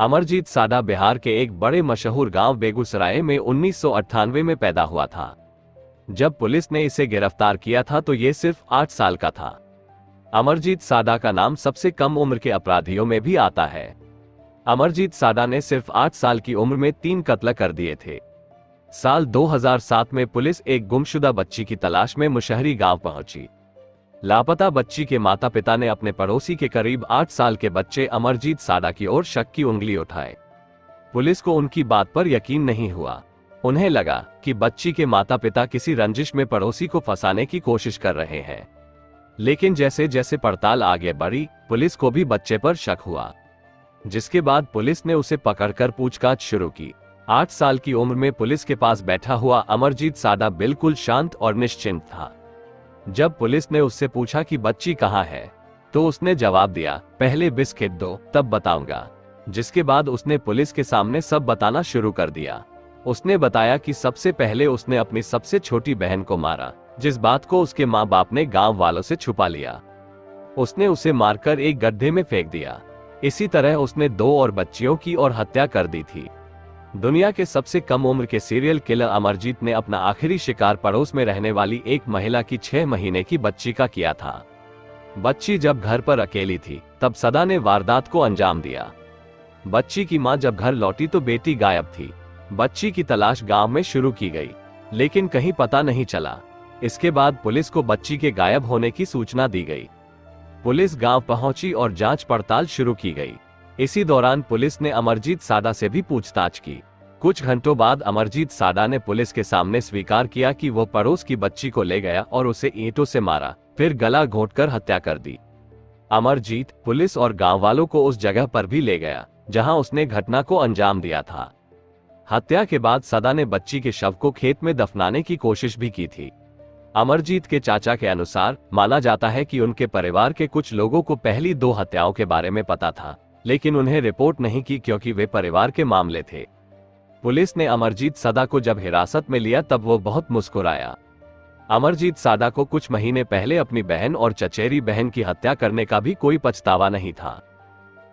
अमरजीत साडा बिहार के एक बड़े मशहूर गांव बेगूसराय में 1998 में पैदा हुआ था। जब पुलिस ने इसे गिरफ्तार किया था तो ये सिर्फ 8 साल का था। अमरजीत साडा का नाम सबसे कम उम्र के अपराधियों में भी आता है। अमरजीत साडा ने सिर्फ 8 साल की उम्र में 3 कत्ल कर दिए थे। साल 2007 में पुलिस एक गुमशुदा बच्ची की तलाश में मुशहरी गांव पहुंची। लापता बच्ची के माता पिता ने अपने पड़ोसी के करीब 8 साल के बच्चे अमरजीत साडा की ओर शक की उंगली उठाए। पुलिस को उनकी बात पर यकीन नहीं हुआ। उन्हें लगा कि बच्ची के माता पिता किसी रंजिश में पड़ोसी को फंसाने की कोशिश कर रहे हैं। लेकिन जैसे जैसे पड़ताल आगे बढ़ी, पुलिस को भी बच्चे पर शक हुआ, जिसके बाद पुलिस ने उसे पकड़कर पूछताछ शुरू की। 8 साल की उम्र में पुलिस के पास बैठा हुआ अमरजीत साडा बिल्कुल शांत और निश्चिंत था। जब पुलिस ने उससे पूछा कि बच्ची कहाँ है, तो उसने जवाब दिया, पहले बिस्किट दो तब बताऊंगा। जिसके बाद उसने पुलिस के सामने सब बताना शुरू कर दिया। उसने बताया कि सबसे पहले उसने अपनी सबसे छोटी बहन को मारा, जिस बात को उसके माँ बाप ने गांव वालों से छुपा लिया। उसने उसे मारकर एक गड्ढे में फेंक दिया। इसी तरह उसने 2 और बच्चियों की और हत्या कर दी थी। दुनिया के सबसे कम उम्र के सीरियल किलर अमरजीत ने अपना आखिरी शिकार पड़ोस में रहने वाली एक महिला की 6 महीने की बच्ची का किया था। बच्ची जब घर पर अकेली थी तब सदा ने वारदात को अंजाम दिया। बच्ची की मां जब घर लौटी तो बेटी गायब थी। बच्ची की तलाश गांव में शुरू की गई, लेकिन कहीं पता नहीं चला। इसके बाद पुलिस को बच्ची के गायब होने की सूचना दी गई। पुलिस गांव पहुंची और जांच पड़ताल शुरू की गई। इसी दौरान पुलिस ने अमरजीत साडा से भी पूछताछ की। कुछ घंटों बाद अमरजीत साडा ने पुलिस के सामने स्वीकार किया कि वो पड़ोस की बच्ची को ले गया और उसे ईंटों से मारा, फिर गला घोंटकर हत्या कर दी। अमरजीत पुलिस और गांव वालों को उस जगह पर भी ले गया जहां उसने घटना को अंजाम दिया था। हत्या के बाद साडा ने बच्ची के शव को खेत में दफनाने की कोशिश भी की थी। अमरजीत के चाचा के अनुसार माना जाता है कि उनके परिवार के कुछ लोगों को पहली 2 हत्याओं के बारे में पता था, लेकिन उन्हें रिपोर्ट नहीं की क्योंकि वे परिवार के मामले थे। पुलिस ने अमरजीत साडा को जब हिरासत में लिया तब वो बहुत मुस्कुराया। अमरजीत साडा को कुछ महीने पहले अपनी बहन और चचेरी बहन की हत्या करने का भी कोई पछतावा नहीं था।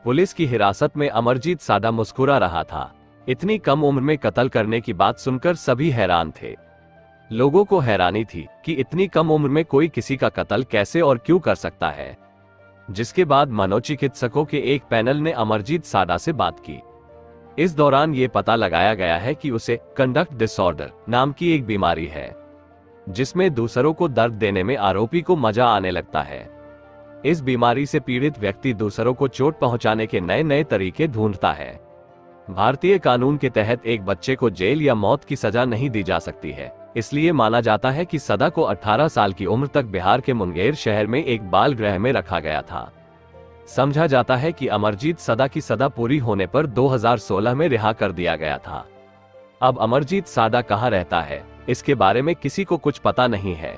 पुलिस की हिरासत में अमरजीत साडा मुस्कुरा रहा था। इतनी कम उम्र में कत्ल करने की बात सुनकर सभी हैरान थे। लोगों को हैरानी थी कि इतनी कम उम्र में कोई किसी का कत्ल कैसे और क्यों कर सकता है। जिसके बाद मनोचिकित्सकों के एक पैनल ने अमरजीत साडा से बात की। इस दौरान ये पता लगाया गया है कि उसे कंडक्ट डिसऑर्डर नाम की एक बीमारी है, जिसमें दूसरों को दर्द देने में आरोपी को मजा आने लगता है। इस बीमारी से पीड़ित व्यक्ति दूसरों को चोट पहुंचाने के नए नए तरीके ढूंढता है। भारतीय कानून के तहत एक बच्चे को जेल या मौत की सजा नहीं दी जा सकती है, इसलिए माना जाता है कि साडा को 18 साल की उम्र तक बिहार के मुंगेर शहर में एक बाल गृह में रखा गया था। समझा जाता है कि अमरजीत साडा की सजा पूरी होने पर 2016 में रिहा कर दिया गया था। अब अमरजीत साडा कहां रहता है, इसके बारे में किसी को कुछ पता नहीं है।